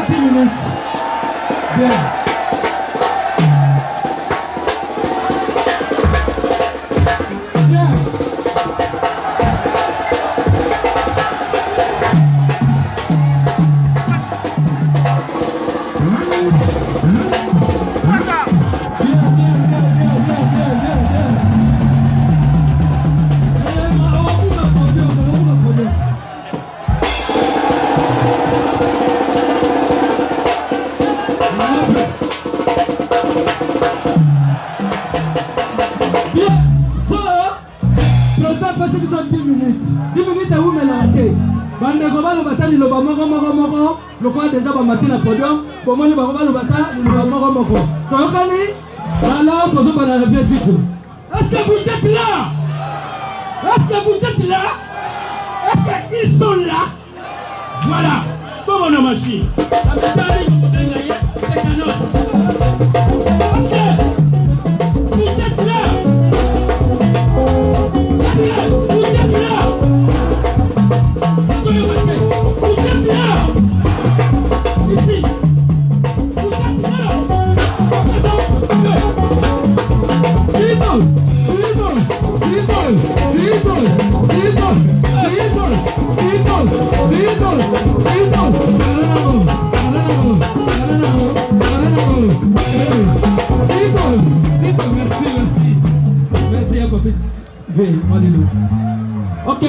10 minutes. Bien. Le quoi déjà va mater la podium, pour moi, le baroba le bata, le baroba moko. Tokani, alors, pour ce qu'on a bien dit. Est-ce que vous êtes là? Est-ce que vous êtes là? Est-ce qu'ils sont là? Voilà, sur mon machine. La méthode, c'est un os. Est-ce que vous êtes là? Est-ce que vous êtes là? Vous êtes là? Ici, vous êtes là. Ok.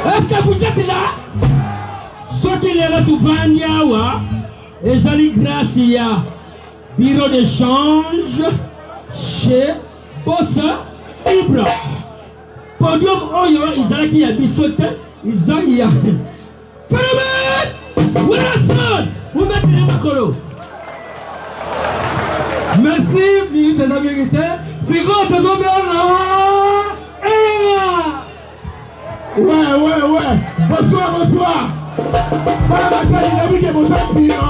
Est-ce que vous êtes là? Ce qu'il est là tout Vanyawa, et Zali Gracia, bureau d'échange chez Bossa Ibra. Podium Oyo, Isaki a bisoté, Isaki a. Phénomène! Wilson! Vous mettez les macros. Merci, minute des américains. C'est quoi, t'es tombé Ouais. Bonsoir. Para la calle, il a vous êtes pion.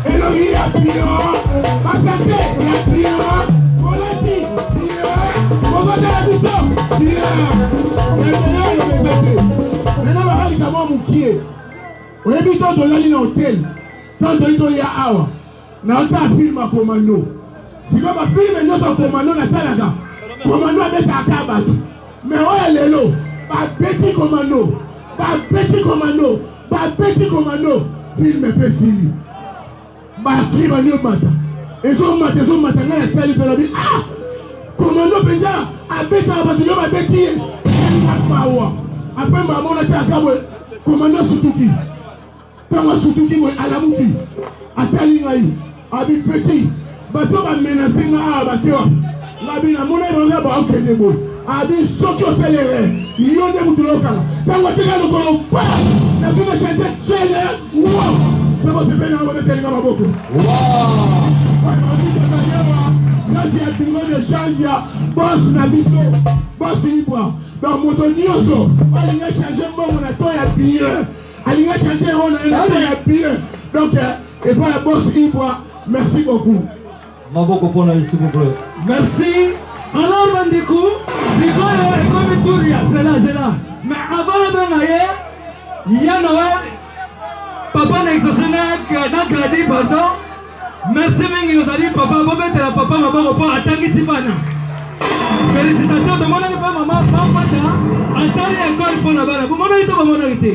Elogi a pion. Passate a pion. Volati, pion. Vous êtes à la mission. Maintenant, on va aller d'abord mon pied. On est mis dans la ligne hôtel. Dans le ya awa. Na ota film à commando. Si comme un film, nous sommes commando na talaga. Commando avec ta cabane. Mais ouais, l'élo. Pas petit commando. Film pesili. Ba kriba nyo mata. Ezo mata na tali pelabi. Ah! Commando penja abeta abatu ba beti. Mawa. Après maman na ta kabwe. Commando Sutuki. Tama Sutuki mo alamuki. Atali ngai. Abi petit. Bato ba menacer na abatio. Labi na mona ba okene boy. Abi sokyo selere. Yonde mutulokala. Tango cheka lokolo pa. Na tuna changer chele. Wow. Sabo sepena na wote tenga maboko. Wow. Merci à tout le monde de changer. Boss na biso. Boss Ibra. Donc moto nyoso. Ali nga changer mbongo na to ya bien. Ali nga changer on na to ya bien. Donc et pas Boss Ibra. Merci beaucoup. Maboko pour la s'il vous plaît. Merci. Alors, Bandikou, c'est quoi comme tour, c'est là. Mais avant de venir, il y a Noël. Papa n'a pas gradi, pardon. Merci, mais il nous a dit, papa, vous mettez la papa, ma bonne pour attaquer Sipana. Félicitations, de mon ami, maman, papa, à ça, il y a quoi pour la barre. Vous m'en avez tout, mon été.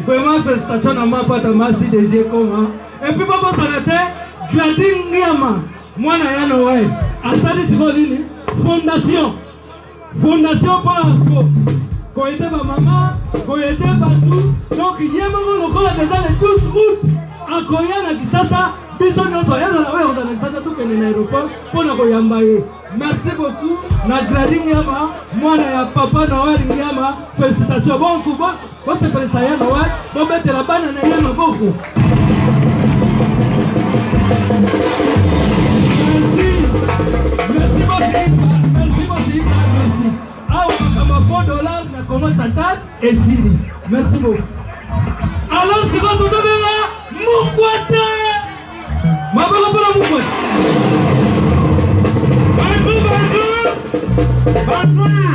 Vraiment, félicitations à ma papa, merci des comment. Et puis, papa, ça l'était, Gladine Niama, moi, il y a Noël. À ça, c'est quoi, fondation pour aider ma maman, pour aider partout. Donc il y a déjà le 12 août à Koyana qui ça bison nous soyons dans la rue on a ça tout que l'aéroport pour la Koyambaye. Merci beaucoup. Na grading yama, moi na papa Noël yama, félicitations bon coup bon c'est pour ça Noël, bon mettre la banane na yama beaucoup. Merci. Ah, on a $4 na comment Chantal et Siri. Merci beaucoup. Alors, c'est quoi tout le monde là? Moukwata. Ma bonne pour la Moukwata. Bonsoir.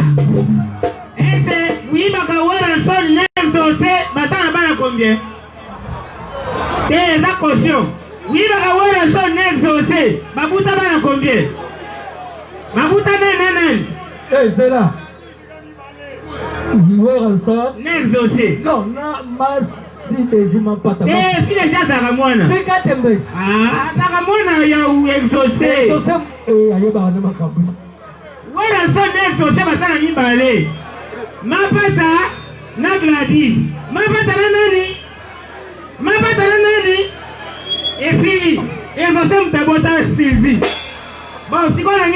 Oui, ma kawara son Nelson. exaucé, maintenant on a combien? Et la caution. Oui, la son exaucé. Mabuta va combien? Mabuta nan. Eh, c'est là. Exaucé. Non, mas si déjà m'en pas. Eh, si déjà Zaramwana. C'est quand t'aimes. Ah, Zaramwana ya ou exaucé. Exaucé. Eh, ayo ba na makambu. Voilà son exaucé batana mibale. Mapata na Gladys. Mapata na nani? Et Sylvie, et je sais que tu as Sylvie. Bon, si on a une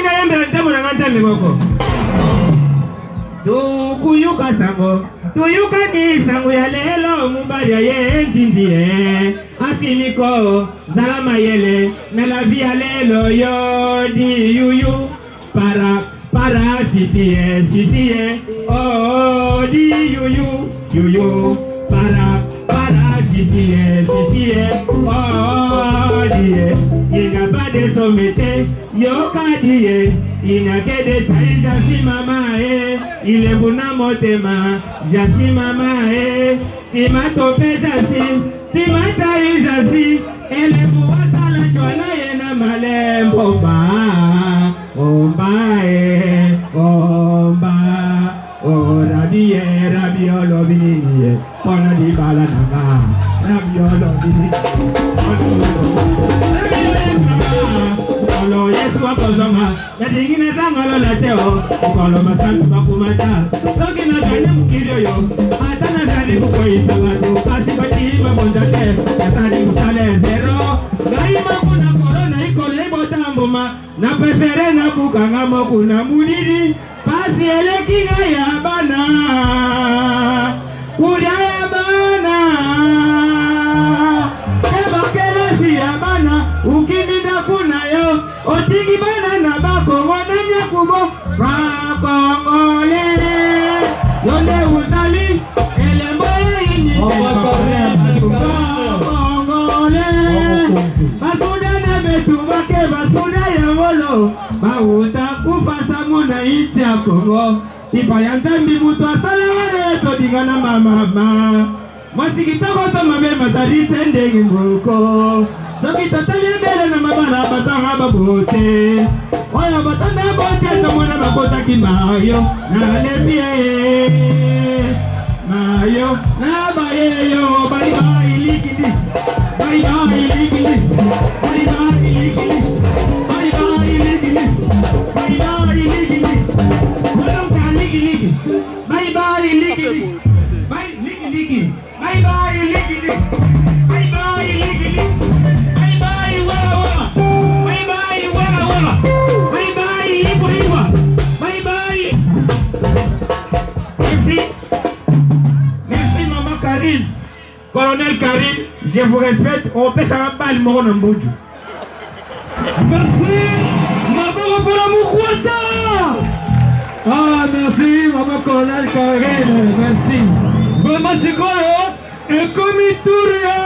Tukuyuka sango, tuyuka ni sango ya lelo mubaya ye ndindie. Afimiko, zalama yele, na la vie ya lelo yo di yuyu. Para titiye, oh di yuyu, para titiye, oh die. Il n'y a pas de sommité, yoka die. Il n'y a que des tailles, j'assis maman, il est bon à motema, j'assis maman, si ma topé, j'assis, si ma taille, j'assis, et les bois à la joie, et na malem, bomba, oh, rabiolo, vini, pona di balananga, rabiolo, vini, Olo Yesu akozoma, na dingine zangalo la teo, ukolo masantu bakumata, toki na gane mukilio yo, atana zali kukoisa watu, kasi bati mabonjate, yatani msale zero, gaima kuna korona ikole ibotambuma, na pefere na bukangamo kuna mulidi, pasi eleki ya bana, kuria ya bana, eba kelesi ya bana, ukimida kuna yo, otigi bana na bako wadanya kubo Kongole yonde utali elemboye ini Kongole basuda na betu bake basuda ya wolo bauta kufasa muna iti ya Kongo ipa ya ntambi mutu asala wale todiga na mama masikitako to mabe matarise ndegi mboko Soki tatali mbele na mabana batanga babote Oya batanga bote tomona bakota ki mayo Na lepie Mayo Na bayeyo Bari bari likidi Bari bari likidi Bari bari likidi Bari bari likidi Bari bari likidi Kolonga likidi Bari bari likidi Bari likidi Bari bari likidi Bari bari likidi Merci maman Karim. Colonel Karim, je vous respecte. On peut s'en battre le monde en bout. Merci, maman Moukwata. Ah, merci, maman Colonel Karim. Merci. Maman Sikolo, et Komituria.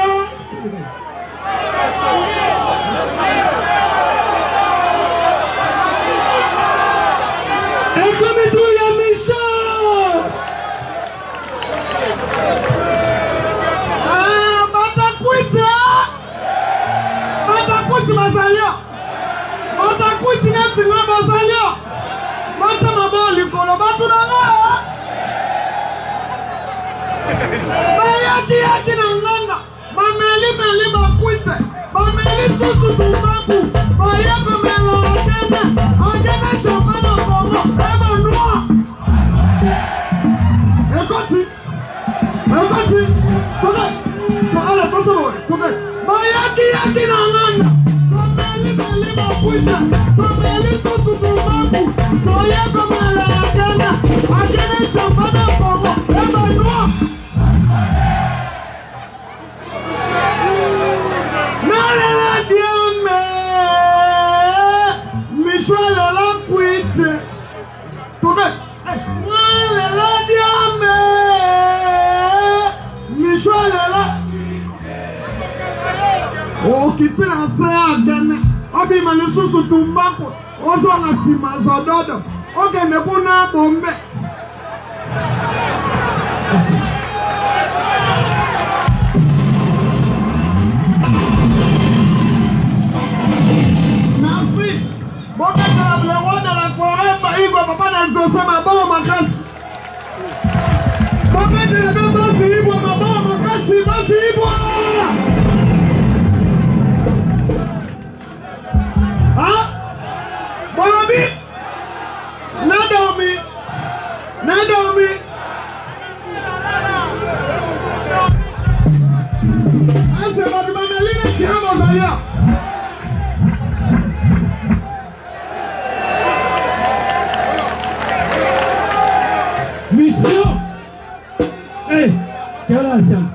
Galasam.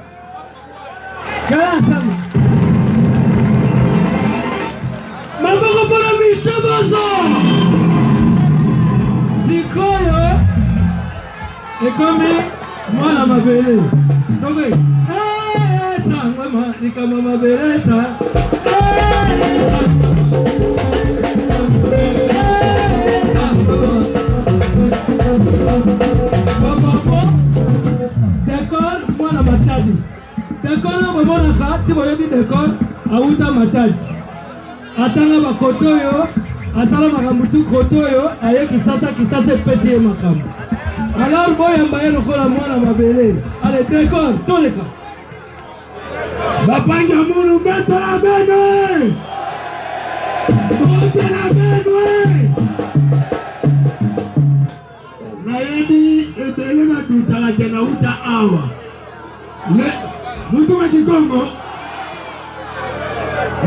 Galasam. Maboko pour la Michabozo. Sikoyo. Et comme moi la mabele. Donc, ça, maman, ni comme ma belle, ça. D'accord, moi la matadi. D'accord, maman la carte, tu vas dire d'accord, à outa matadi. Atanga ba kotoyo, atala makambutu kotoyo, aye kisasa pesi makambu. Alors boya mbaye lokola mwana mabele. Allez, d'accord, tous les cas. Bapanga munu beto la benwe. Bote la benwe. Nayebi ebele na dutala jana uta awa. Mutuma Kikongo.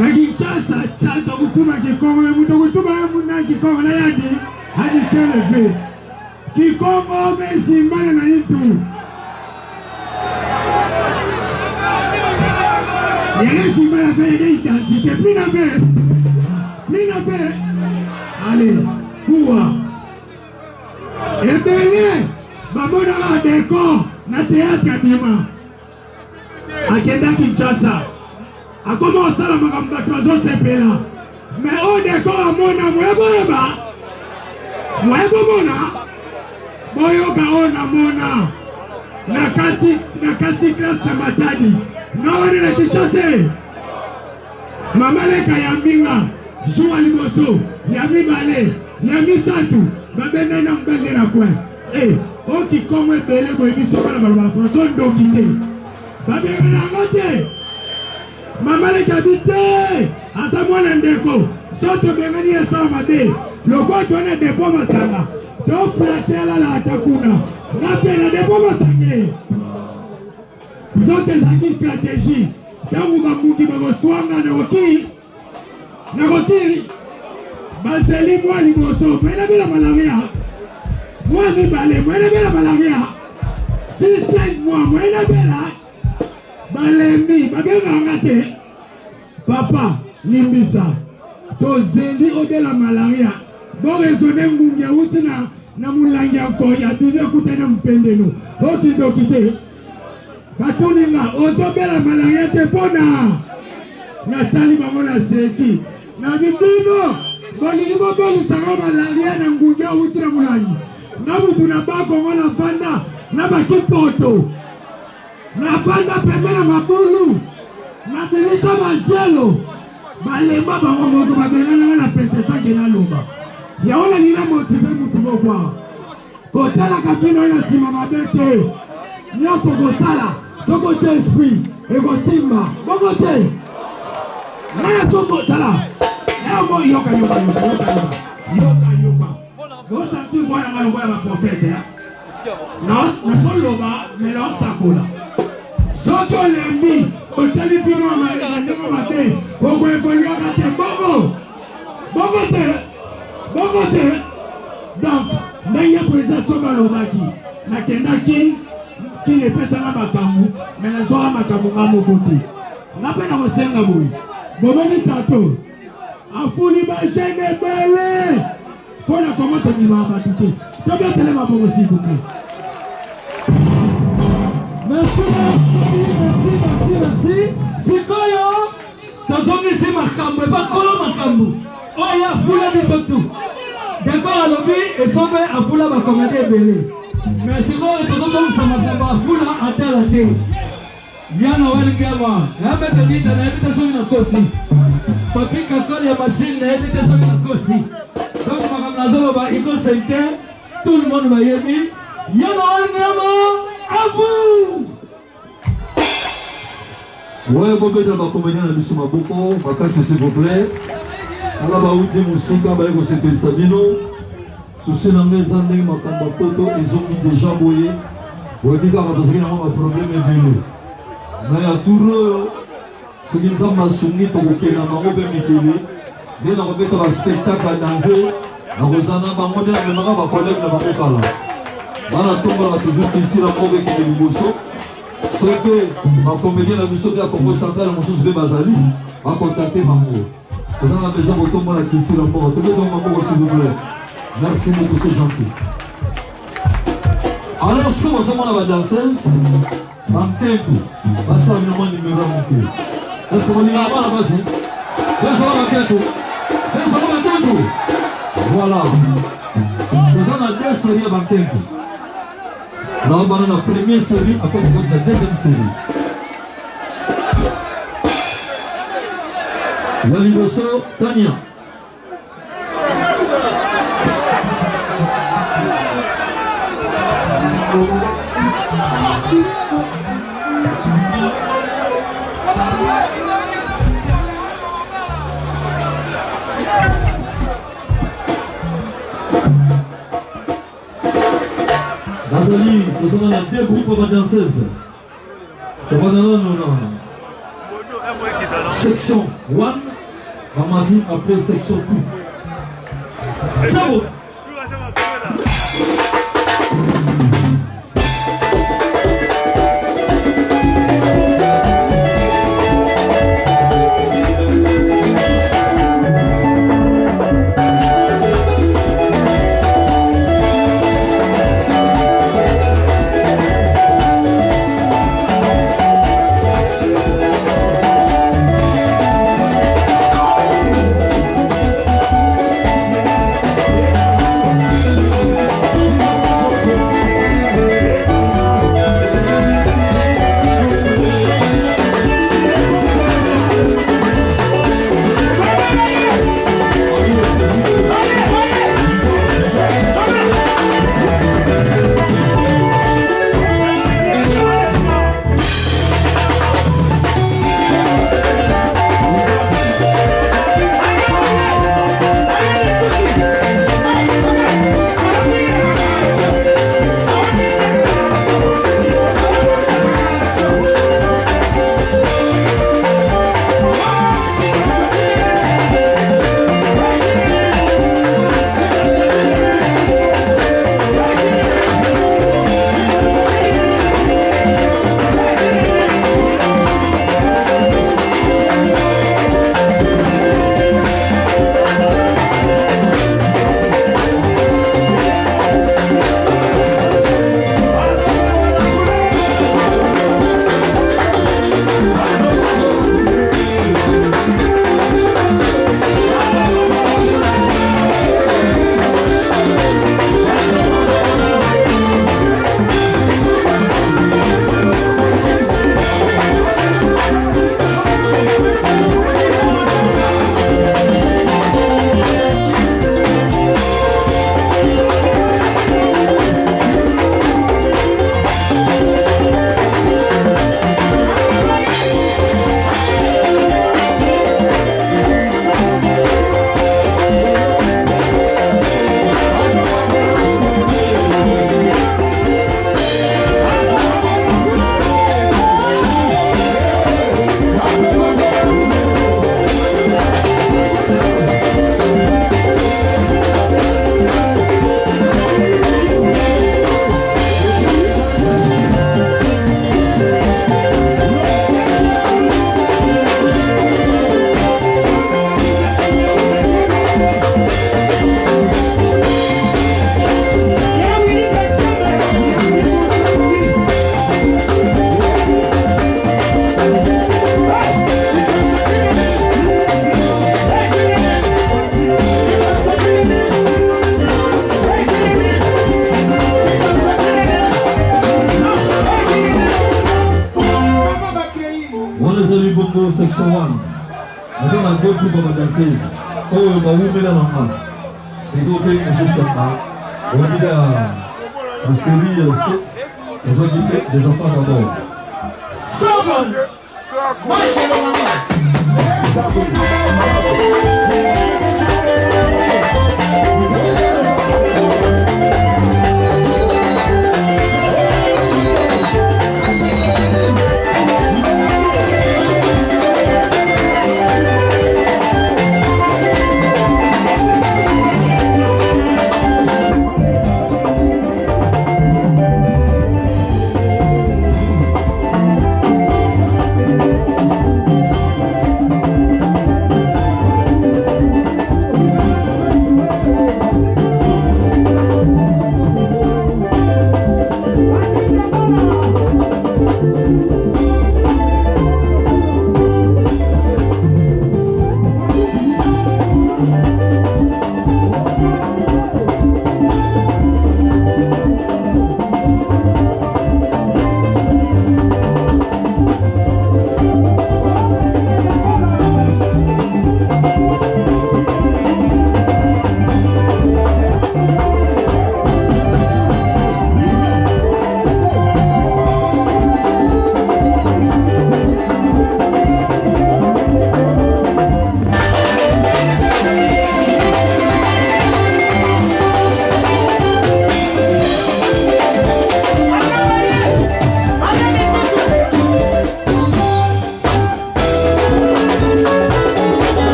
Na Kinshasa chata kutuma Kikongo. Mutu kutuma muna Kikongo na yadi. Hadi keleve. Kikongo mesi mbale na itu. Yere qui va faire l'identité, plus la paix. Allez, quoi? Et bien, maman a un décor, na théâtre à Bima. À Kenda Kinshasa. A commencé à la Maramba Toiseau Sepela. Mais au décor à Mona, moi, Boyoka ona Mona. Na kati classe na Matadi. Naone na Kishase. Mama leka ya mbinga. Joua liboso. Yami bale. Yami satu. Babena na mbele na kwe. Oki komwe bele bo ebiso bala bala François ndokite. Babena na ngote. Mama leka bite. Asa mwana ndeko. Soto bengani ya sawa mabe. Loko tuwane depo masanga. To flatela la atakuna. Ngapena depo masange. Zote zaki stratégie. Tangu bamuki bagoswanga na roki. Baseli mwa liboso. Mwena bila malaria. Mwa mibale. Mwena bila malaria. 6-5 mwa. Mwena bila. Balembi. Bagenga angate. Papa. Limbisa. To zendi ode la malaria. Bo rezone ngungia utina. Na mulangi yako ya bibi kutena mpendeno. Oti dokite. Katuninga, osobela malaria te pona. Natali bangola seki. Na bibino, boli bobeli sanga malaria na nguja utra mulangi. Na butu na bako ngona panda, na bakipoto. Na panda pembela mabulu. Na bilisa manjelo. Balemba bango moto babelana na pente sange na lomba. Yaona nina motive mutu mokwa. Kotala kapino na sima mabete. Nyoso gosala. Soko Esprit, Egotimba, Bogote. Raya Tomo Tala. Emo yoka. Vous sentez moi la prophète. Non, solo ba, mais là sakola. Soko lembi, otali pino amale ndeko mate. Ogo ebonyo kate Bogote. Donc, ndenge président balobaki. Na kendaki qui ne fait ça à Makamou, mais la soirée à Makamou à mon côté. La peine à Rosenga Boui. Bomoni Tato. A fouli Bajene Bele. Pour la commande de Nima Batouké. Tu peux télé ma bonne s'il vous plaît. Merci. Sikoyo. Tazongi si Makamou, et pas Kolo Makamou. Oh, il y a foula du surtout. D'accord, à l'objet, et sauvé à foula ma commande Bele. Mais si vous êtes tout ça m'a foula à terre à terre. Bien Noël Gama. La bête dit de l'invitation de Kosi. Papi Kakol et machine l'invitation de Kosi. Donc Madame Lazoloba, il consentait. Tout le monde va y aimer. Bien Noël Gama. À vous. Ouais, bon, ben, on va convenir à Monsieur Maboko. Vacances, s'il vous plaît. Alors, on va vous dire, Moussika, on va vous dire, Sabino. Souci na meza ndenge makambo poto ezongi déjà boye boyebi kaka tozali nango baproblème ebele na ya tour soki nzambe asungi tokokenda bango mpe mikili nde nakobeta baspectacle ya danse nakozala bango nde namemaka bakolege na bango kala bana tombolaka toujours culture yango bekende liboso Souhaitez ma comédien la mission de la Congo centrale, mon sous Bazali, à contacter Mamou. Vous avez besoin de tomber la culture en mort. Tenez donc Mamou, s'il vous plaît. Merci beaucoup, c'est gentil. Alors, ce que vous avez la danseuse, Bankenko, basta le numéro 1. Est-ce que vous avez la base? Voilà. Nous avons deux séries à Bankenko. Nous avons la première série, après la deuxième série. La Liboso, Tania. Nazali, nous avons deux groupes de danseuses. Section 1, on m'a dit après section 2. C'est bon. Section 1. Maintenant, on a deux groupes de danseuses. Oh, on va ouvrir la maman. C'est donc une chose comme ça. On va dire la série 7. On va dire des enfants d'abord. 7! Marchez le maman!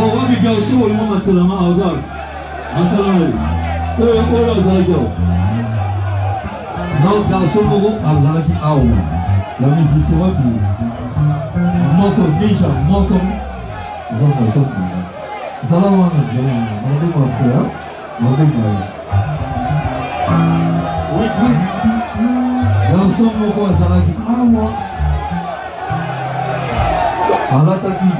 Bon, on va bien aussi au moment maintenant, à Ozar. Donc, garçon, Azaraki Aou. La musique, c'est vrai que. Moko, déjà, Moko. Zona, Zona. Zalawan, Moko, Moko, oui, garçon, Moko, Azaraki Aou. Alataki,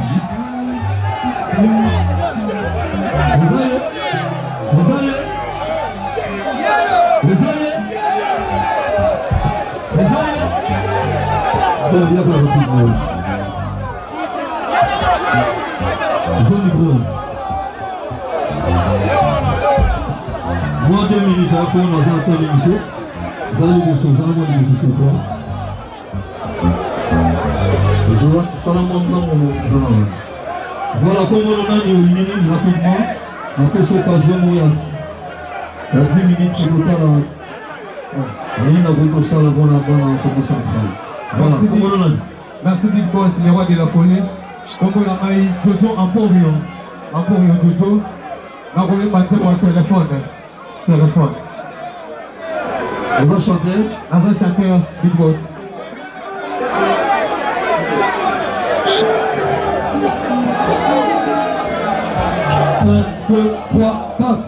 Moi, 2 minutes après, on a fait l'émission. Vous allez vous sauver, vous allez vous sauver. Voilà comment on a éliminé rapidement. On fait cette occasion, il y a 10 minutes pour le temps. Il y a une bonne commission. Voilà, comment on a. Merci Big Boss, le roi de la folie. Comme on a eu Jojo Emporion. Emporion Jojo. Nous avons eu mon téléphone. On va chanter. On va chanter Big Boss. 1, 2, 3, 4.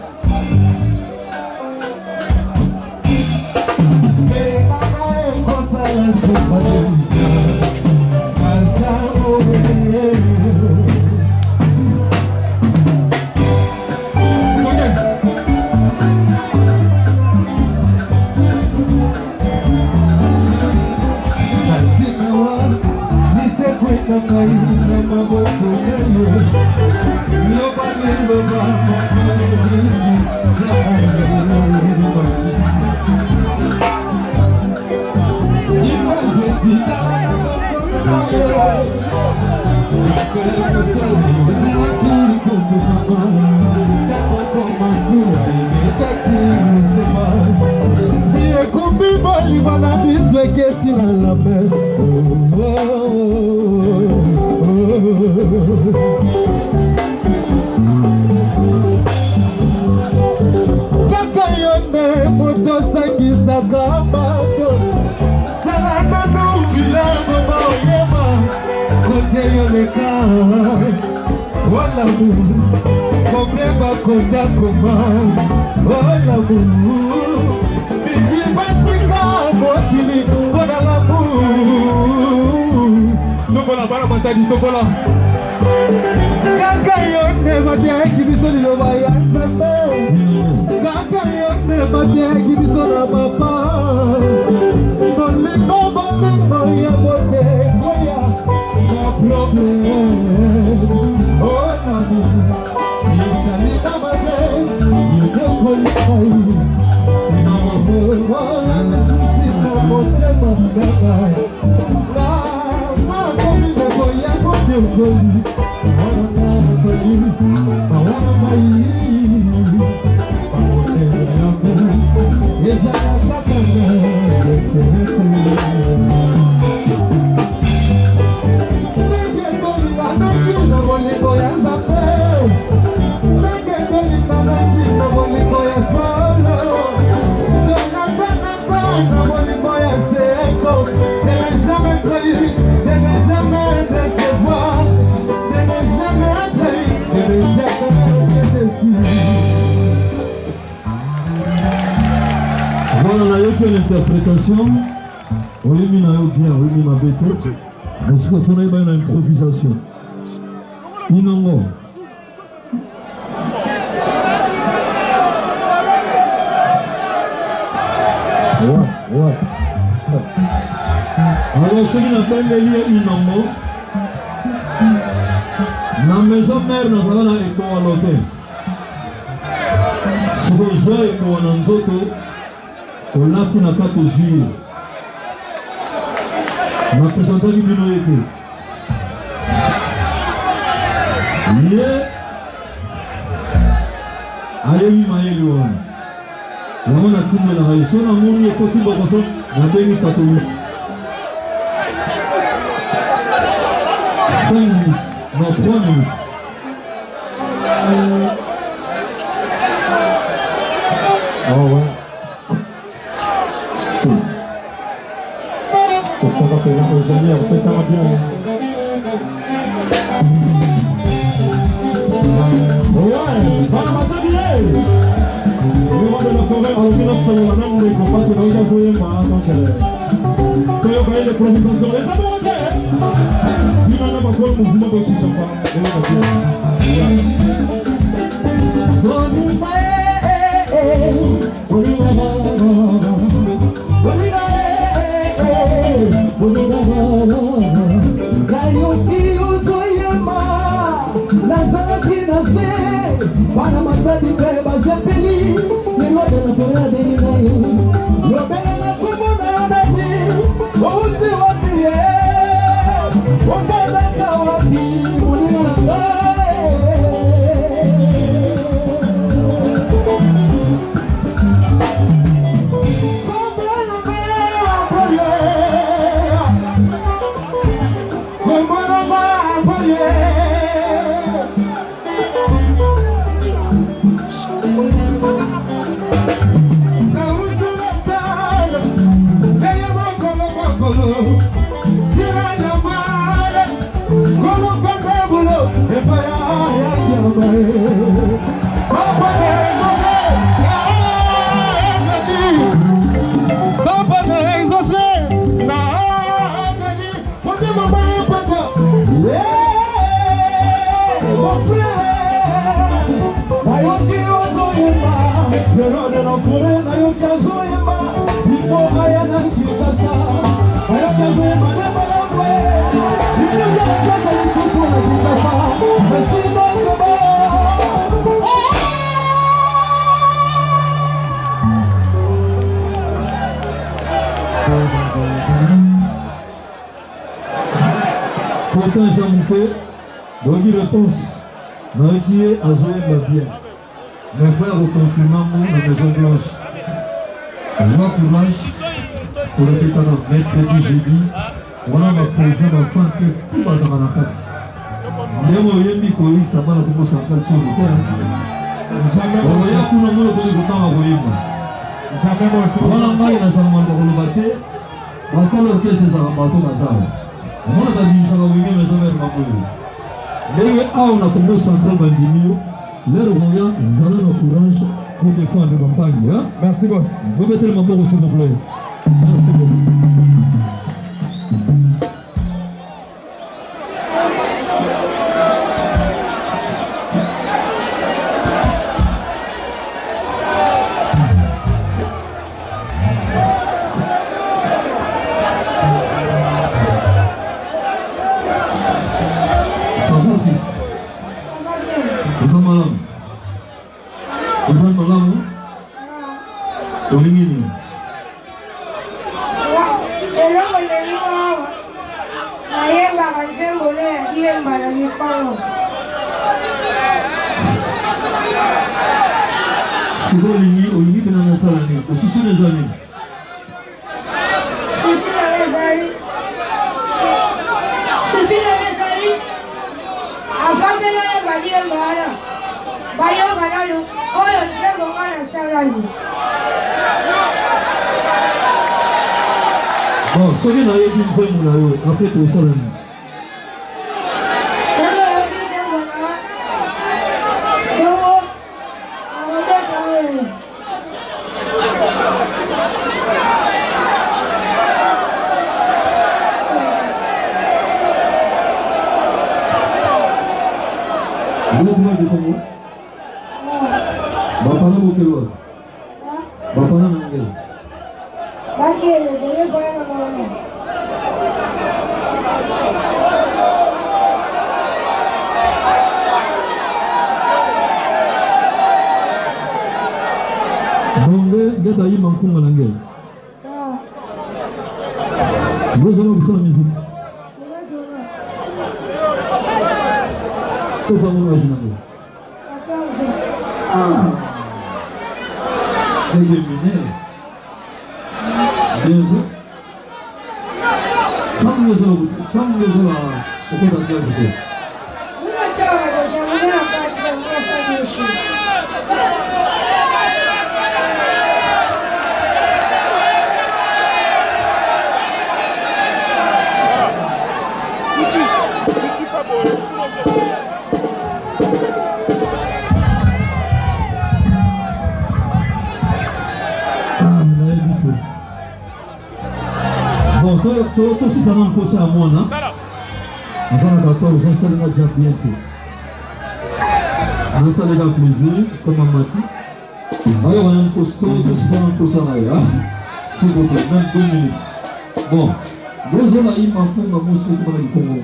L'interprétation, on est mis bien, on est mis ma bête. Est-ce qu'il faut une improvisation? Inango. Ouais. Alors, ce qu'on appelle les lieux Inango, la maison mère n'a pas l'écho à l'hôtel. Ce qu'on joue et qu'on a nzoto, on l'a tina 4 juillet. On a présenté une minorité. Ayewi mayeli wana. On a tina la raison, on a mon possible raison, on a béni catholique. 5 minutes, non 3 minutes. va payer ingénieur, on fait ça bien. Ouais, voilà ma table. On va de la forêt, on va de la même de qu'on passe dans le gazoyer, donc quand il y a des provisions, les amours, il y en a pas pour le mouvement de chicha. Para matar de bebas é feliz, nem outra na fora de ninguém. Eu bem na como nada de, o seu aqui é, o cada tal aqui, o ninguém Pourtant, ça me fait, donc il réponse, donc qui est à Zoé Babien. Mes frères au confinement, la Maison Blanche. Moi, courage, pour le faire dans mercredi, jeudi, on a ma président d'enfant que tout va dans la carte. Il y a un moyen de courir, ça va dans le central sur le terrain. On va y avoir un moment de temps à voyer. On va l'envoyer dans un moment de battre. Encore l'orchestre, c'est un bateau dans on a dit que nous avons dit que nous avons central bandimio, l'air voyant, nous allons au courage pour défendre la campagne. Merci boss. Vous mettez le maman s'il vous plaît. Merci beaucoup. Bon, ce qui n'a rien dit, après tout ça, vous allez vous faire la musique. Qu'est-ce que vous imaginez? Bienvenue. Sans maison au côté de la classe. tout si ça n'a pas posé à moi, non? Avant la 14, ça n'a déjà bien fait. On a ça déjà plaisir, comme on m'a dit. Alors, on a une pause, tout si ça n'a pas posé à moi, s'il vous plaît, même 2 minutes. Bon, deux ans, il m'a fait ma mousse qui m'a dit Congo.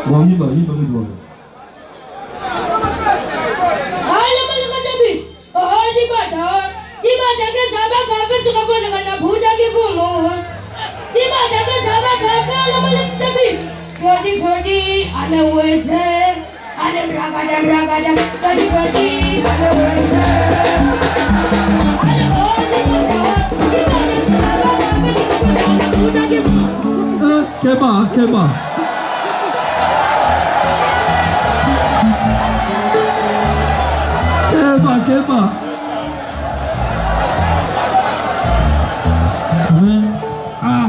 Bon, il va me dire. Keba, Keba. Keba. Amen. Ah.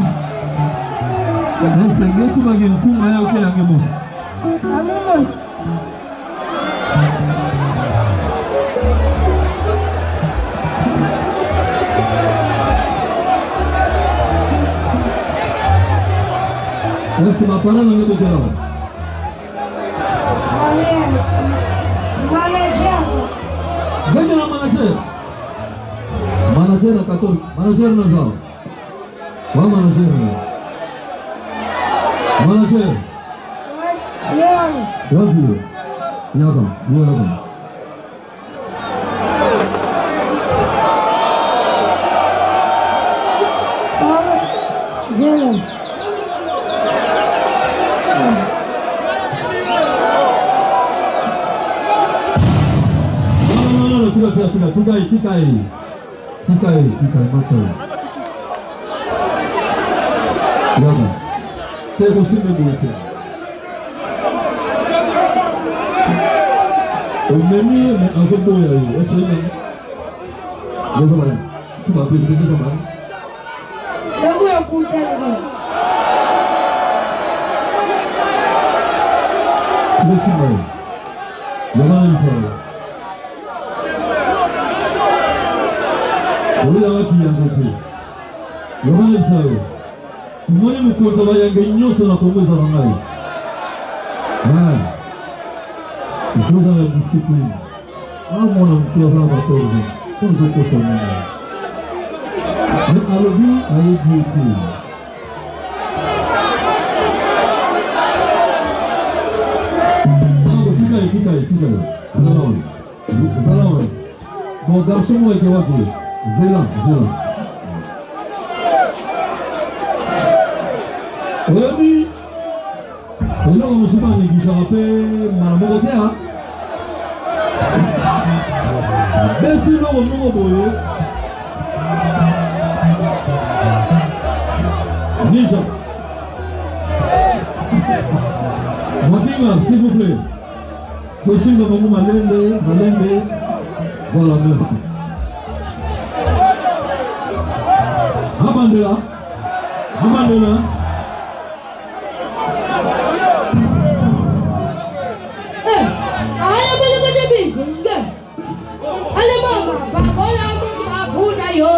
Resta aqui, tu vai ver como é o que é a moça. Essa é uma parada no meu geral. Vem lá, manager. Manager na 14. Manager na zona. Vamos, manager. Manager. Brasil. Yagam. Yagam. Tikai, macam. Yaga. Tega sim me bote. O menino me ajudou aí. Esse aí. Eu vou lá. Tu vai ver o que vai. Eu vou apontar. Deixa eu ver. Yaga isso. Olha aqui a gente. Olha isso aí. Não é uma coisa lá que ninguém se na coisa não é. Isso é disciplina. Mona que eu já bateu. Como se fosse não. Mas ali aí beauty. Não, Salão. Bom, garçom é que eu aqui. Zela. Olha, olha o nosso pai que já ape maramogotea. Esse não boy. Ninja. Matinga, s'il vous plaît. Possible vamos malende. Voilà, merci. Abandela.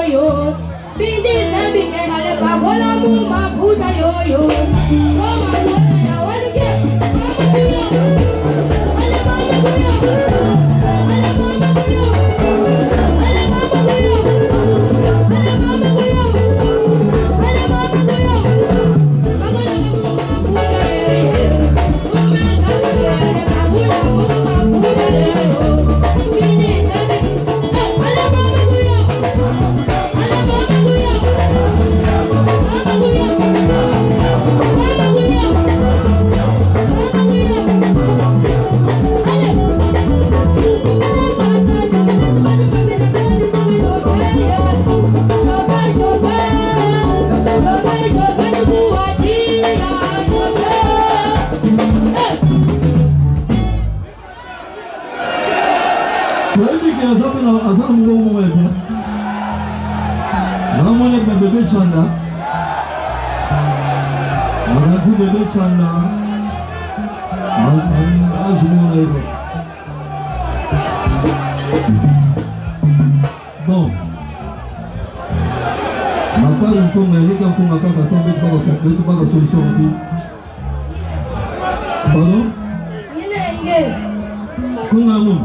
Yo, Bindi sabi ke ale pa bola mu ma puta yo. Bon, Papa, il faut me dire qu'on m'a pas de solution. Pardon? Comment on?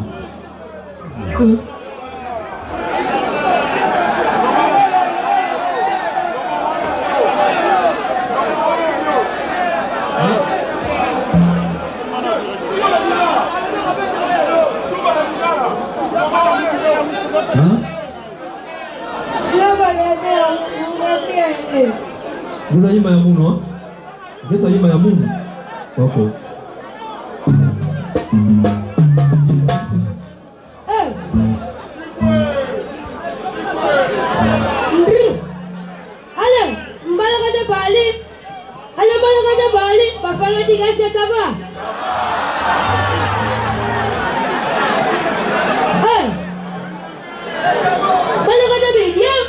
Vous avez un monde, non? Vous avez un monde? Ok. Allez, Mbalaga de Bali. Allez, Mbalaga de Bali. Papa le dit que ça va. Hey, Mbalaga de Bidiam.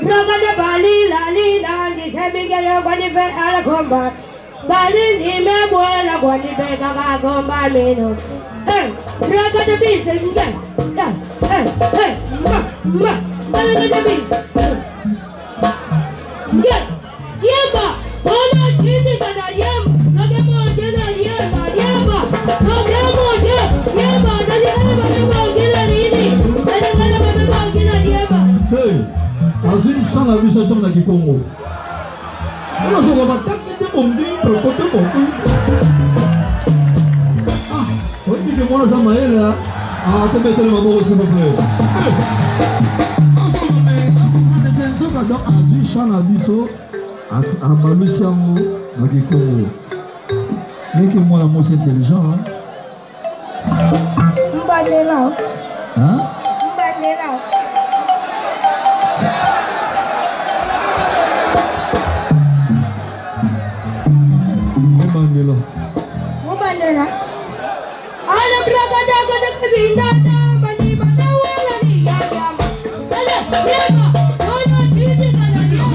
Mbalaga de Bali, Lali, Lali, Sabiga, Yogani, Ala Combat. Bali, ni me bola, Gwani, Bega, Gomba, Meno. Hey, Mbalaga de Bidiam. Hey, hey, Mbalaga de Bidiam. Yamba, ona chini kana yamba, nagemo jana yamba, nagemo yamba, nagemo baba gila nini, nagemo baba gila yamba. Hey, azui sana bisa chama na Kikongo. Ona sio baba takite bombi, prokote bombi. Ah, hoje que mora za maela, tô metendo uma boa s'il vous plaît. Donc azui sana biso abalusi yango na Kikongo. Meki mwana mwasi intelligent, Mbandela. hein? Mbandela. Mbandela. Mbandela. Ala braga daga da kabinda da bani bana wala ni yamba. Ala yamba, ona chini kana yamba.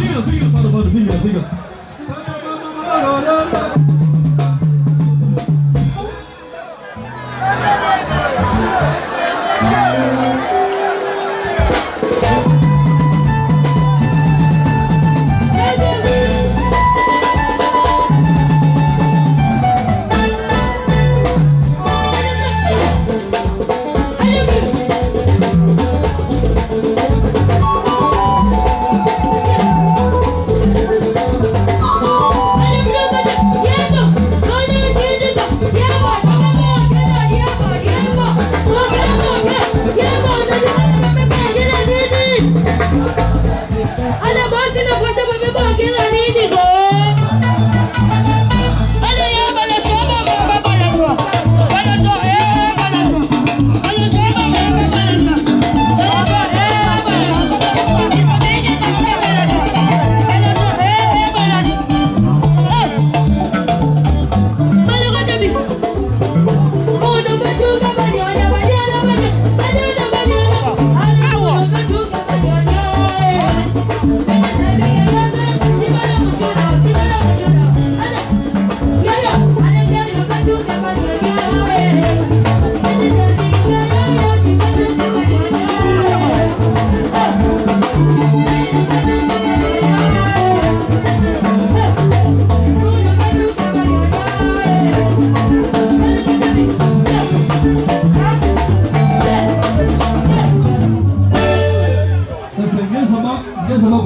Figa.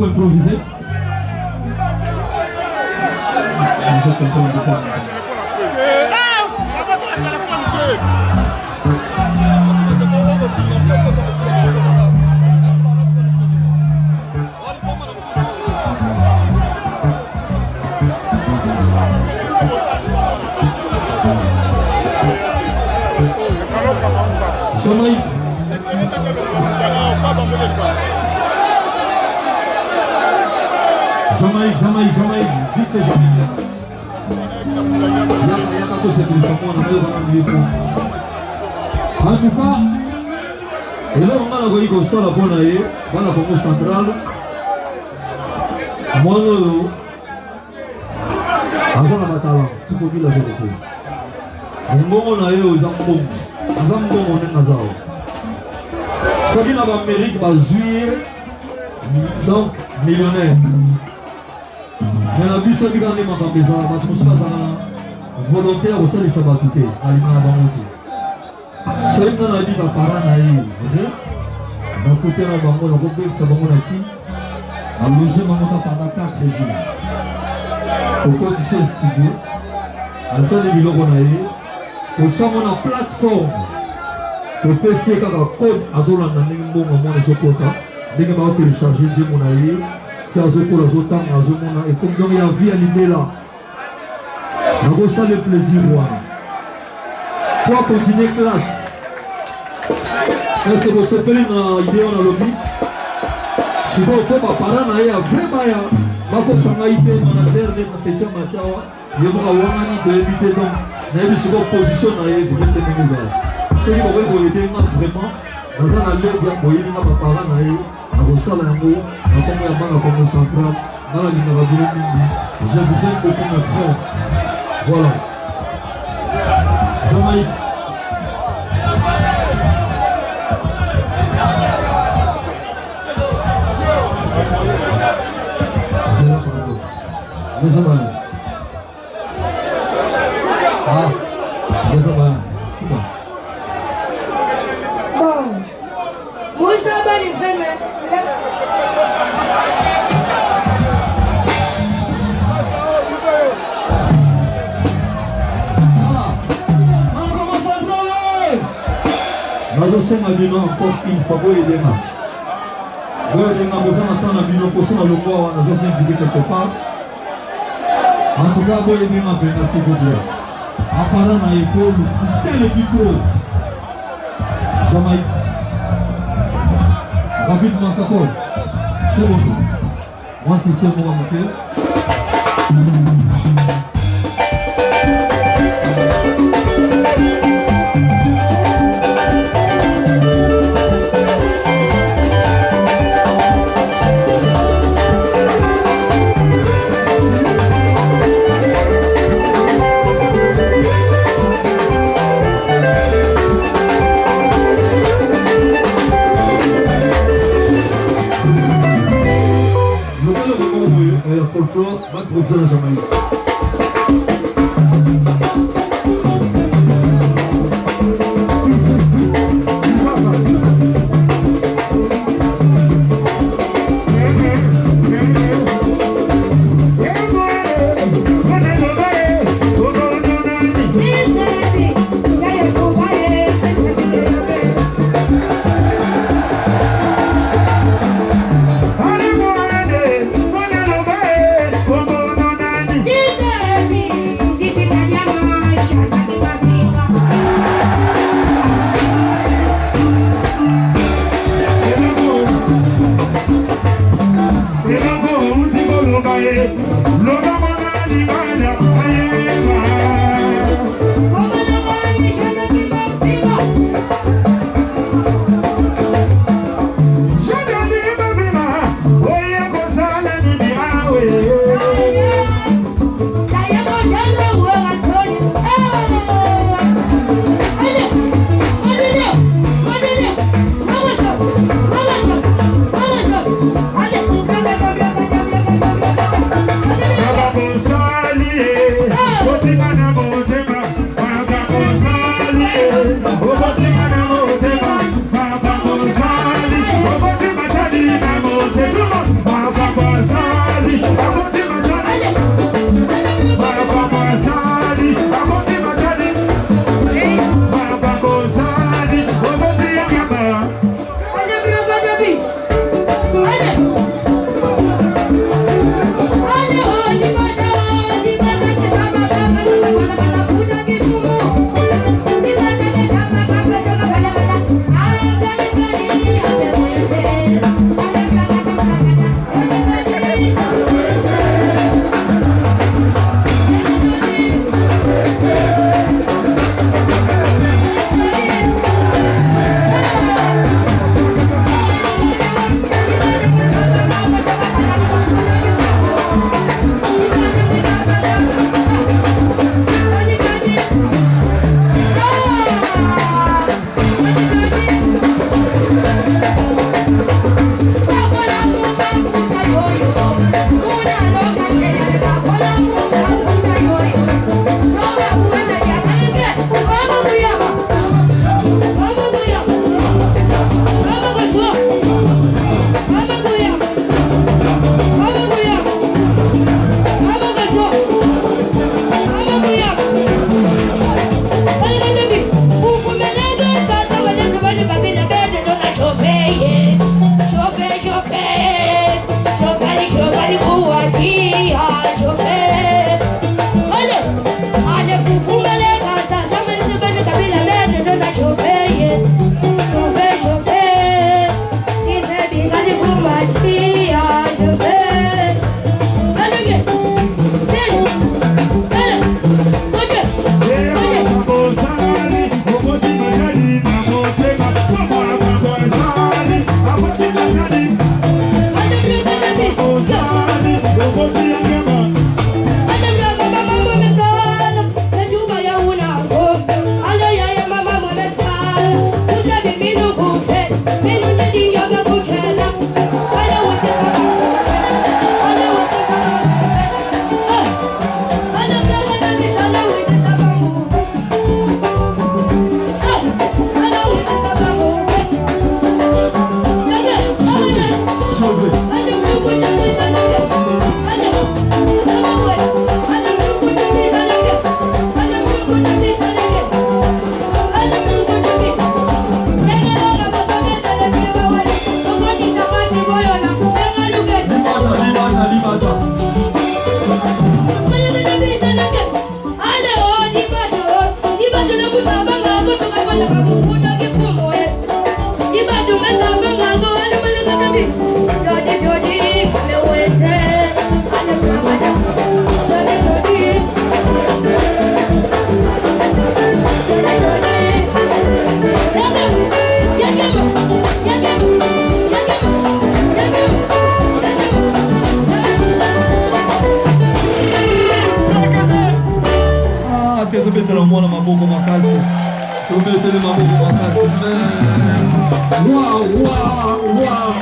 Improviser. Jamaïque, vite fait Jamaïque. En tout cas, et là on a envoyé comme ça la bonne année, voilà la Congo centrale. Moi, avant la bataille, c'est pour dire la vérité. On a eu aux Zambon, on est Nazao. Sabine a l'Amérique, Bazuir, Donc, millionnaire. Mais la vie, c'est que quand on a besoin, volontaire au sein de Sabatouté, à l'Iman. C'est une la vie de parents naïfs. D'un côté, on a bango, on a compris que c'est bango qui a logé pendant 4 jours. Pourquoi c'est un studio? À la salle de Vilo qu'on a eu, pour ça, on a une plateforme. Pour PC, quand on a code, à Zolan, on a un bon moment de ce côté. Dès que on a téléchargé, on a eu, c'est à Zoko, à Zotan, à Zomona, et comme il y a vie à l'idée là. On a ça le plaisir, voilà. Pour continuer classe. Est-ce que vous savez une idée on a lobby? Souvent on fait ma parole na ya vraiment ya. Bako sanga idée manager de protection masawa. Il va avoir un de éviter donc. N'avez souvent position na ya vous êtes nouveau. Ceux qui vont aider vraiment. Dans un allée bien boyer na ma parole na ya. À vos salles en haut, à comme ya banga comme central. Dans la ligne de la ville. J'ai besoin de beaucoup de frères. Voilà. Jamaïque. Je encore une fois pour aider moi. Je vais besoin d'attendre un million pour ça dans le bois, on a besoin de quelque part. En tout cas, vous aidez ma peine, s'il vous plaît. Apparemment, à l'épaule, tel le micro. Jamaïque. Rapidement, Kakol. C'est bon. Moi, si c'est bon, mon cœur. Va trouver la Jamaïque. Bravo. mettre la moine à ma boue ma carte. Vous mettez les mamans pour ma carte. Waouh, waouh, waouh.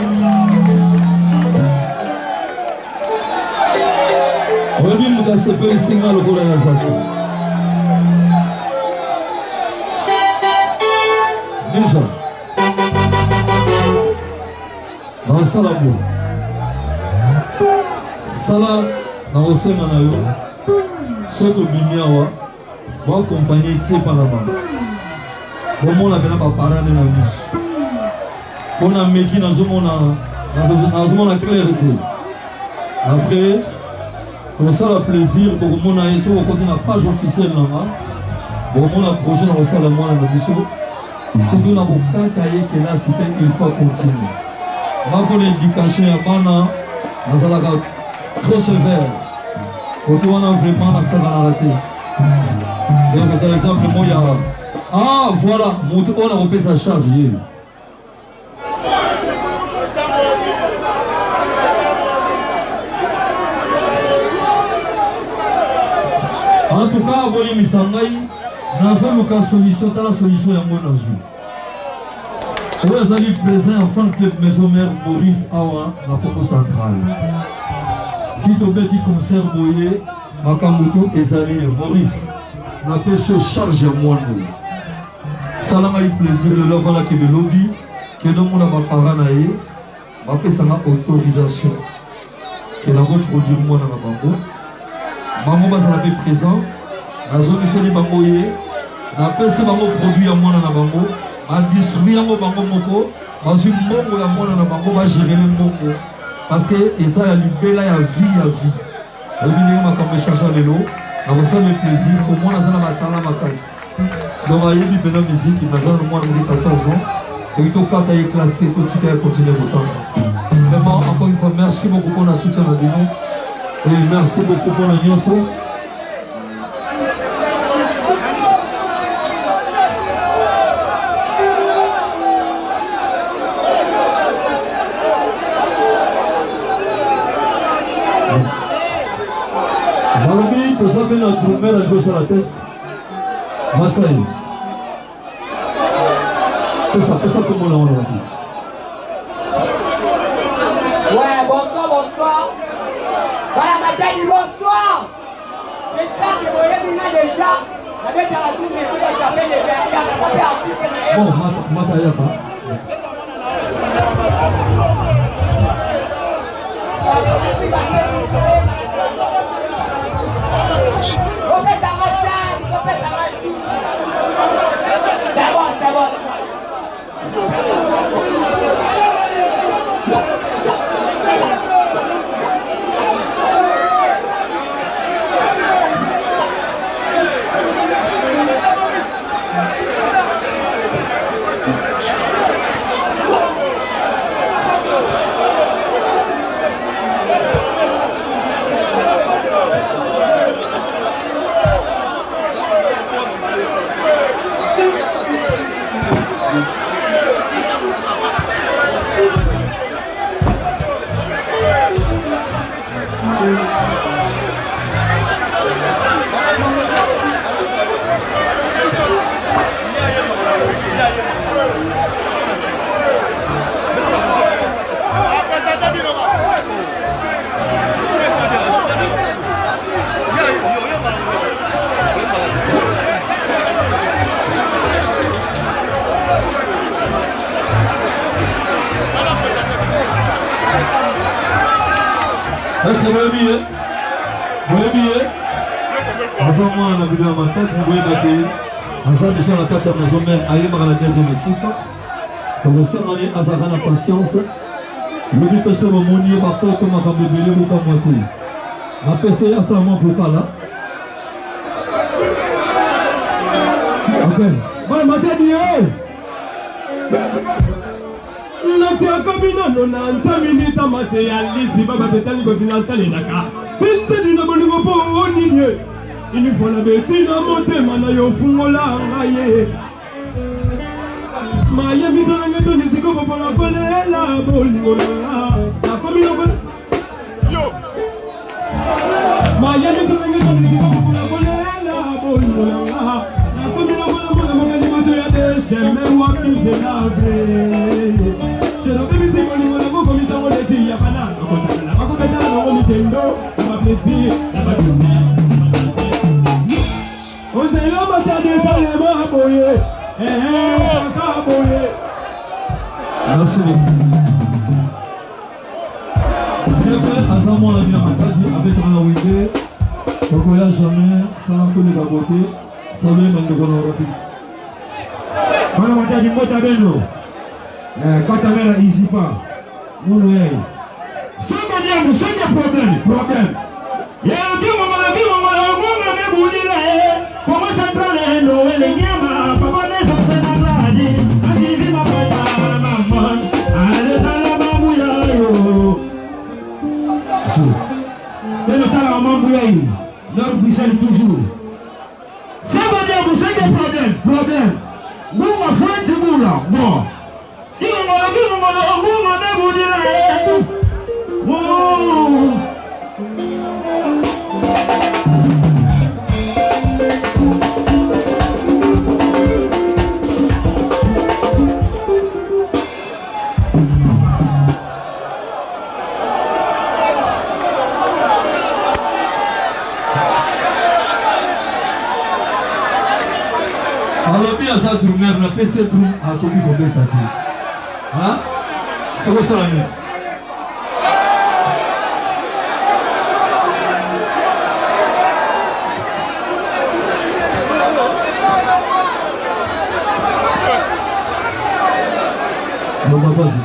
Oui, nous avons fait un signal pour la Nazareth. Déjà, dans le salabo, sala dans le semanayo, c'est au bimiawa, va accompagner tes parents. Comment on a bien parents de la vie. On a mis qui dans la clarté. Après, comme ça, le plaisir, pour mon aïe, on continue la page officielle là-bas. Pour mon projet dans le salon, la mission. C'est tout dans mon cas que là, c'était qu'il faut continuer. Ma bonne éducation, il y a trop sévère. Quand on a vraiment la salle à arrêter. Donc, par exemple, moi, il y a. Ah, voilà, on a repris sa charge. En tout cas, Boli Misangai, dans une solution, dans la solution, il y a moins dans une. Vous allez présent en fan club maison mère Maurice Awa, la Coco centrale. Tito Betty concert Boye, Makamuto et Zali Maurice. La personne charge à moi. Ça n'a pas eu plaisir de leur voir qui me lobby, que nous avons ma paranaïe, m'a fait sa autorisation. Que la route produit moi dans la banque. Maman va s'en faire présent. La zone de Bangoye, la personne va produire moi dans la banque. A distribuer mon bango moko, parce que mon ya moi dans la banque va gérer le moko. Parce que ça a libéré la vie à vie. On vient de me chercher les lots. Alors ça me plaisir. Pour moi, dans la matala ma casse. Donc il y a une belle musique. Il m'a dit moi j'ai 14 ans. Et il faut qu'il classe tout ce qui a continué autant. Vraiment encore une fois merci beaucoup pour la soutien de nous. Et merci beaucoup pour la liaison. Vous avez notre mère à gauche à la tête. Massaï. Fais ça comme on l'a dit. Ouais, bonsoir. Voilà ma tête du bonsoir. J'espère que vous avez déjà. La bête à la tour, mais vous avez tapé les verres, vous avez tapé artiste. Bon, Mataya pas. C'est bon. Est-ce que vous avez mis? Moi, la vidéo à ma tête, vous voyez déjà la tête à la maison mère, à la deuxième équipe. Comme ça, on est à la patience. Le but est de me montrer par rapport à ma bébé ou pas moitié. La PC, à ce moment, vous parlez là. Ok. Voilà, ma tête, Natia kabina nona ntamini tamate ya lisi baba betani continental naka. Since dina bolingo po oninye. Ini fola betina motema na yo fungola ngaye. Maye bisana ngeto nisiko popola kolela bolingo na. Nakomino ko. Yo. Maye bisana ngeto nisiko popola kolela bolingo na. Merci beaucoup. Azamon la vie à Makadi avec un awité. Donc on y a jamais, ça n'a que les capotés. Salut, Mandegona Rapi. Voilà, on t'a dit, moi, t'as bien l'eau. Quand t'as bien là, ici pas. Mon oeil. C'est pas bien, mais c'est un problème. Il y a un petit moment, comment ça prend les Noël, les Niama, papa n'est pas ça n'a pas dit. Ainsi vit ma femme, ma femme. Allez, dans la bambouya, yo. Et le temps, la bambouya, yo. L'homme puissant toujours. Ça va dire, vous savez quel problème. Nous, ma frère, tu moules là. Bon. Alors bien ça tout même la PC tout a copié pour bête à dire. Hein? C'est quoi ça là? Bon, vas-y.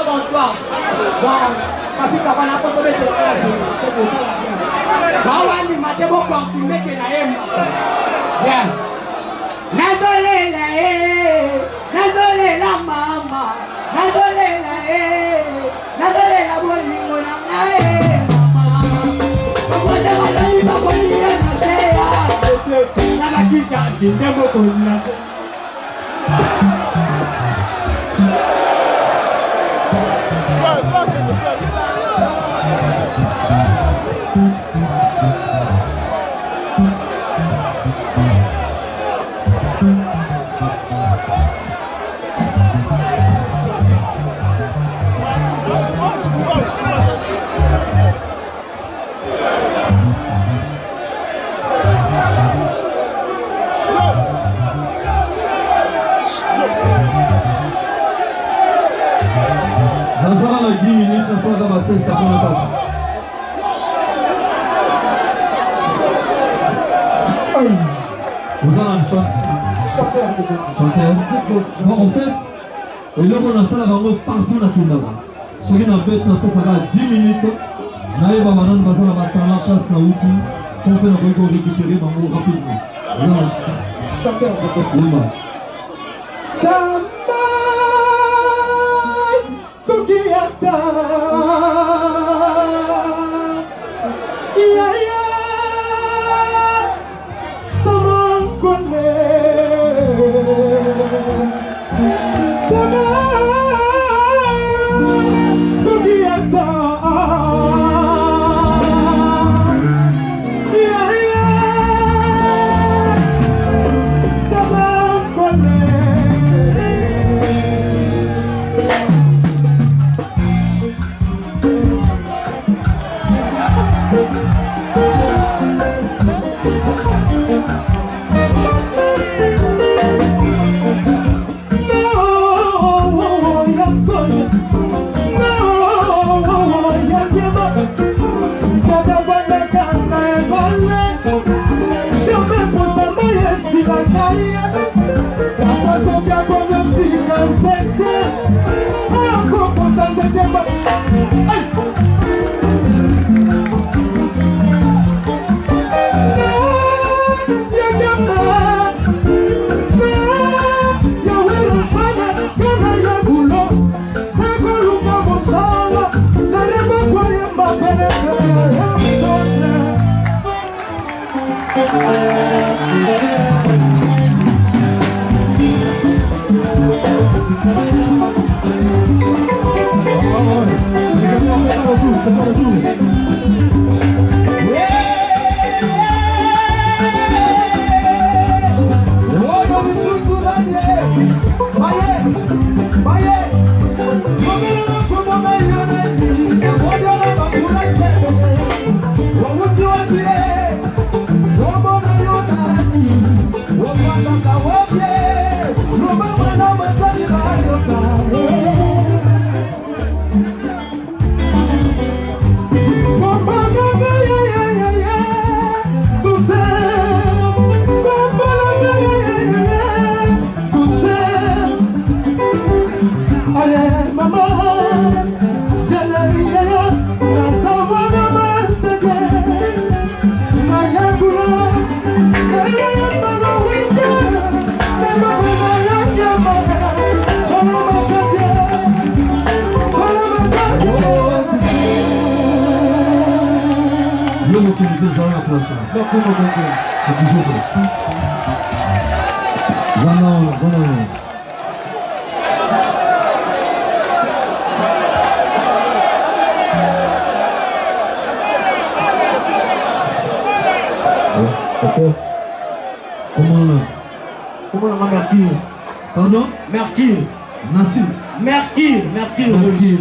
Bonsoir. Bon, parce que ça va la porte de l'étage. C'est pour ça la bien. Bawani matebo confirmé que la aime. Bien. Nadole la mama. Nadole la bolingo na mama. Wanda malani baboni na sea. Na makika ndemo kona. Dans la 10 minutes, on va battre ça pour le pas. Vous avez un chanteur. Bon, en fait, et là, on a ça partout dans tout là. Ce qui n'a pas été, ça va 10 minutes. Là, il va maintenant passer la bataille, la place, la outil. On fait la récupérer rapidement. Voilà. Chanteur de côté. Tokiata Yaya Saman Kone Tokiata Yaya Saman Kone. Vaya L'homme qui était dans la place. Merci mon Dieu. C'est toujours vrai. Voilà. Ok. Comment on a Mercure? Pardon? Mercure. Nature. Mercure rouge.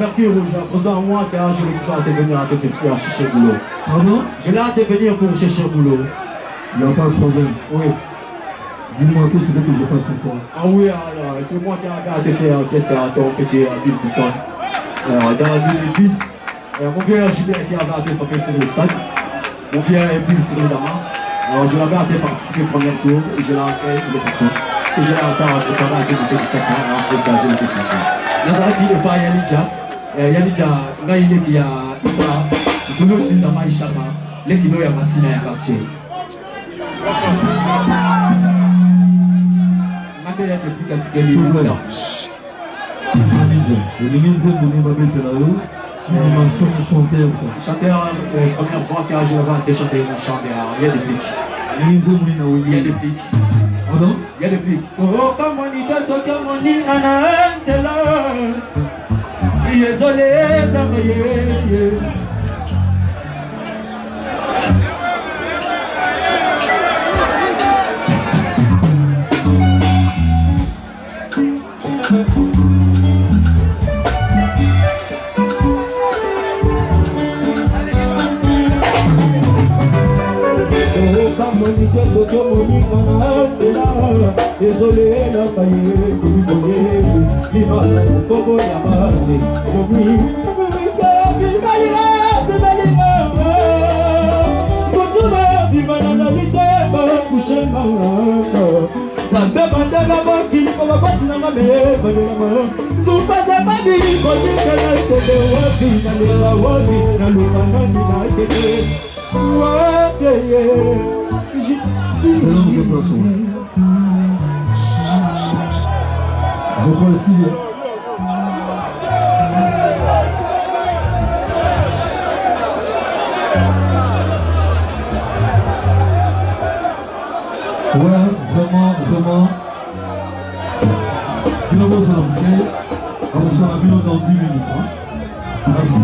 Mercure rouge. Pendant moi, car je l'ai déjà venir à te faire chercher boulot. Pardon? Je l'ai hâte de venir pour chercher boulot. Il n'y a pas de problème. Oui. Dis-moi que c'est que je passe pour toi. Ah oui, alors, c'est moi qui ai à te faire un test à ton petit ville du temps. Dans la ville de 10, mon vieux Gilbert qui avait à te faire le stade. Mon vieux Bill Damas. Alors, je l'avais à te participer au premier tour et je l'ai fait le personne. Et je l'ai encore à travailler avec le petit chacun à protéger le petit chacun. Nazareth dit pas Yannicha. Yannicha, là il est qui a Isra. Tout le monde dit dans Maïchama. L'équipe est à Massina et à Quartier. Matériel de plus qu'à ce chanteur, première fois que je l'avais chanté une chanteur, il y a des pics. Il y a des pics. Pardon? Il y a des pics. Oh, comme on dit, comme on dit, Anna, désolé, d'amoyer. Désolé, la faillite, il va le coco yamane, C'est l'homme de poisson. Je vois ici. Ouais, vraiment. Finalement, ça va bien. On sera bien dans 10 minutes. Hein? Merci.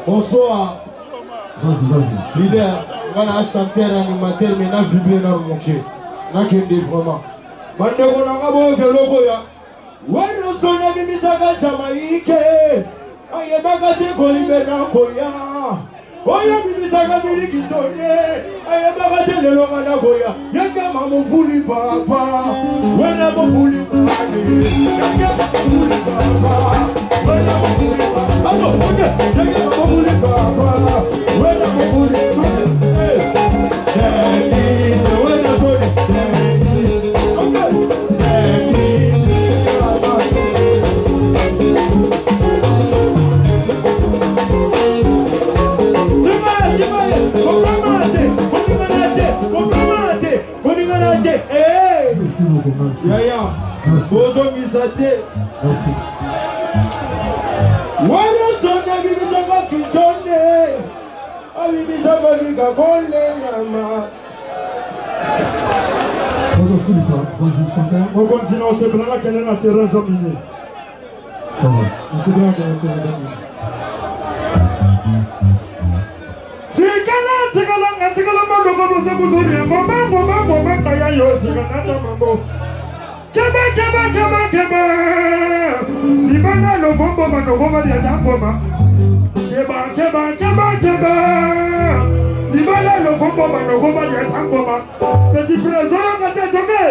Bonsoir. Vas-y. Leader, on a un chanteur animateur, mais on a vibré dans mon cœur. On a qu'un vraiment. Mandeko nangabo keloko ya. Wano sona bimitaka Jamaïque. Ayebaka te kolibe na koya. Oya bimitaka miliki tonye. Ayebaka te lelo na koya. Yanga mamu fuli papa. Wena mo fuli papa. Yanga mamu fuli papa. Wena mo fuli papa. Amo, oye, yanga mamu fuli papa. Wena mo fuli papa. Daddy, wena fuli papa. Merci beaucoup, merci. Yaya, Merci. Merci. Wana sona bibitaka kitone. Abibitaka bikakole nyama. Vas-y, chanteur. On continue, on se prend qu'elle est dans le terrain dominé. Ça va. On se prend qu'elle est dans le terrain dominé. Tikala mambo kwa sababu zuri mambo kaya yosi kana mambo keba libana lo bombo mano bomba ya jambo ma Libala le combat de Tangoma. Petit présent, toqué.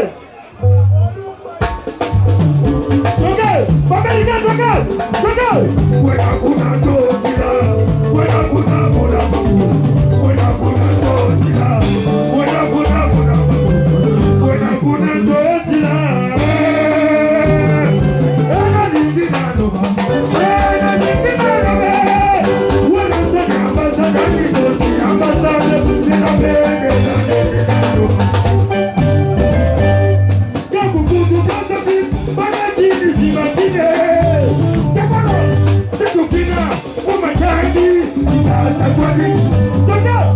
Toqué, Babelika, toqué. Buena kuna tosila, buena kuna buena babu. Buena kuna tosila, buena kuna buena babu. Buena kuna tosila. Ena dingina no ba, ena dingina no ba. Buena sana ambasada ni tosi ambasada ni na bebe na bebe no ba. Yaku kudu kasafi, bana jini simatine. Yakono, situkina, umajandi, ita sakwadi. Toka.